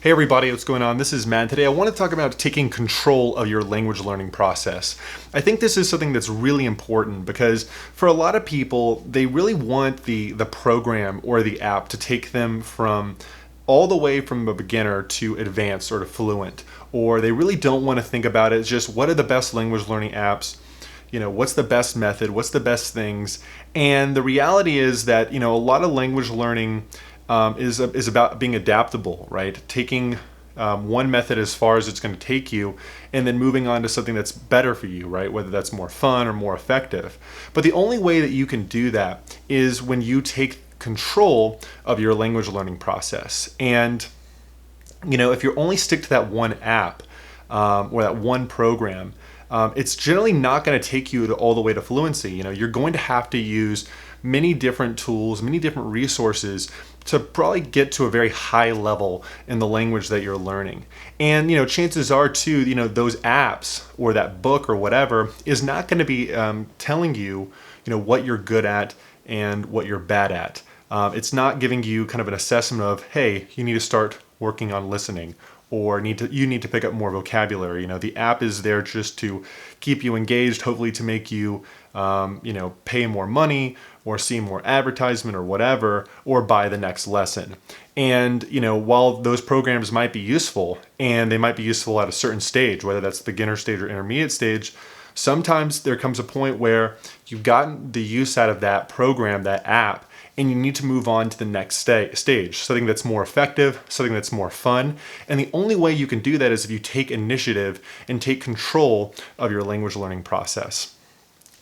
Hey everybody, what's going on? This is Matt. Today I want to talk about taking control of your language learning process. I think this is something that's really important because for a lot of people, they really want the program or the app to take them from all the way from a beginner to advanced or to fluent. Or they really don't want to think about it. It's just what are the best language learning apps? What's the best method? What's the best things? And the reality is that, a lot of language learning is about being adaptable, right? Taking one method as far as it's going to take you and then moving on to something that's better for you, right? Whether that's more fun or more effective. But the only way that you can do that is when you take control of your language learning process. And, if you only stick to that one app or that one program, it's generally not going to take you all the way to fluency. You're going to have to use many different tools, many different resources to probably get to a very high level in the language that you're learning. And, chances are too, those apps or that book or whatever is not going to be telling you, what you're good at and what you're bad at. It's not giving you kind of an assessment of, hey, you need to start working on listening or you need to pick up more vocabulary. The app is there just to keep you engaged, hopefully to make you, pay more money or see more advertisement or whatever, or buy the next lesson. And, while those programs might be useful and they might be useful at a certain stage, whether that's the beginner stage or intermediate stage, sometimes there comes a point where you've gotten the use out of that program, that app, and you need to move on to the next stage, something that's more effective, something that's more fun. And the only way you can do that is if you take initiative and take control of your language learning process.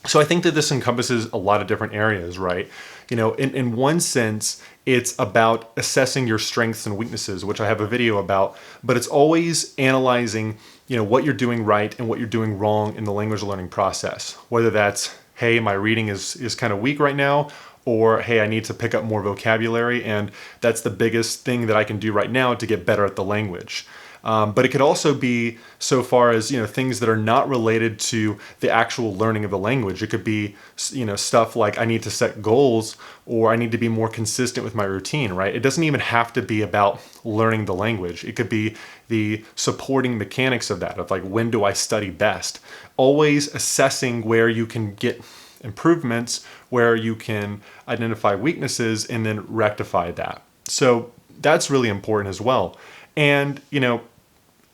So I think that this encompasses a lot of different areas, right? In one sense, it's about assessing your strengths and weaknesses, which I have a video about, but it's always analyzing, what you're doing right and what you're doing wrong in the language learning process. Whether that's, hey, my reading is kind of weak right now, or hey, I need to pick up more vocabulary, and that's the biggest thing that I can do right now to get better at the language. But it could also be so far as, things that are not related to the actual learning of the language. It could be, stuff like I need to set goals or I need to be more consistent with my routine, right? It doesn't even have to be about learning the language. It could be the supporting mechanics of that, of like, when do I study best? Always assessing where you can get improvements, where you can identify weaknesses and then rectify that. So that's really important as well. And,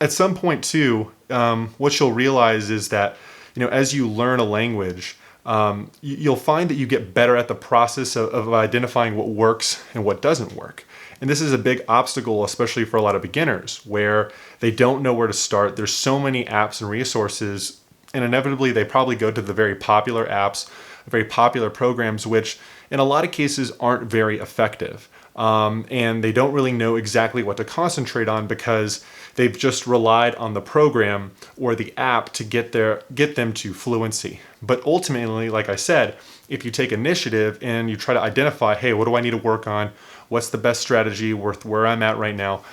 at some point too, what you'll realize is that, as you learn a language, you'll find that you get better at the process of identifying what works and what doesn't work. And this is a big obstacle, especially for a lot of beginners, where they don't know where to start. There's so many apps and resources, and inevitably they probably go to the very popular apps, very popular programs, which in a lot of cases aren't very effective. And they don't really know exactly what to concentrate on because they've just relied on the program or the app to get them to fluency. But ultimately, like I said, if you take initiative and you try to identify, hey, what do I need to work on? What's the best strategy worth where I'm at right now?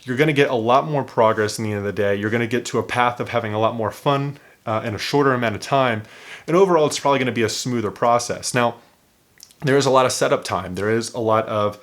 You're going to get a lot more progress in the end of the day. You're going to get to a path of having a lot more fun in a shorter amount of time. And overall, it's probably going to be a smoother process. Now, there is a lot of setup time. There is a lot of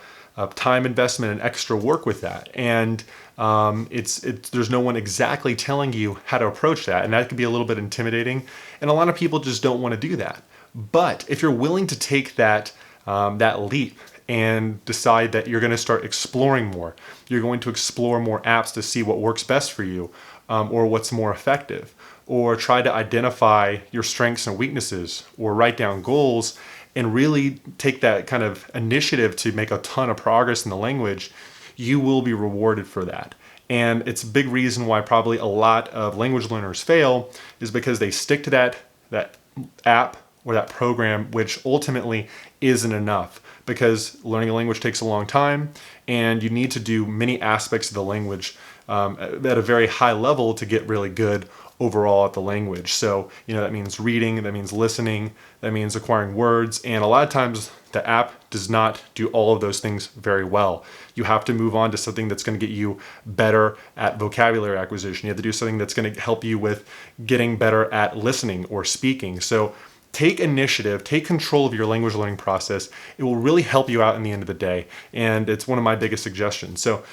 time investment and extra work with that. And there's no one exactly telling you how to approach that. And that can be a little bit intimidating. And a lot of people just don't want to do that. But if you're willing to take that leap and decide that you're going to start exploring more, you're going to explore more apps to see what works best for you or what's more effective, or try to identify your strengths and weaknesses, or write down goals and really take that kind of initiative to make a ton of progress in the language, you will be rewarded for that. And it's a big reason why probably a lot of language learners fail is because they stick to that app or that program, which ultimately isn't enough, because learning a language takes a long time and you need to do many aspects of the language at a very high level to get really good overall at the language. So, that means reading, that means listening, that means acquiring words. And a lot of times the app does not do all of those things very well. You have to move on to something that's going to get you better at vocabulary acquisition. You have to do something that's going to help you with getting better at listening or speaking. So take initiative, take control of your language learning process. It will really help you out in the end of the day. And it's one of my biggest suggestions. So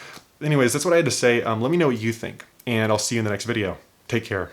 Anyways, that's what I had to say. Let me know what you think, and I'll see you in the next video. Take care.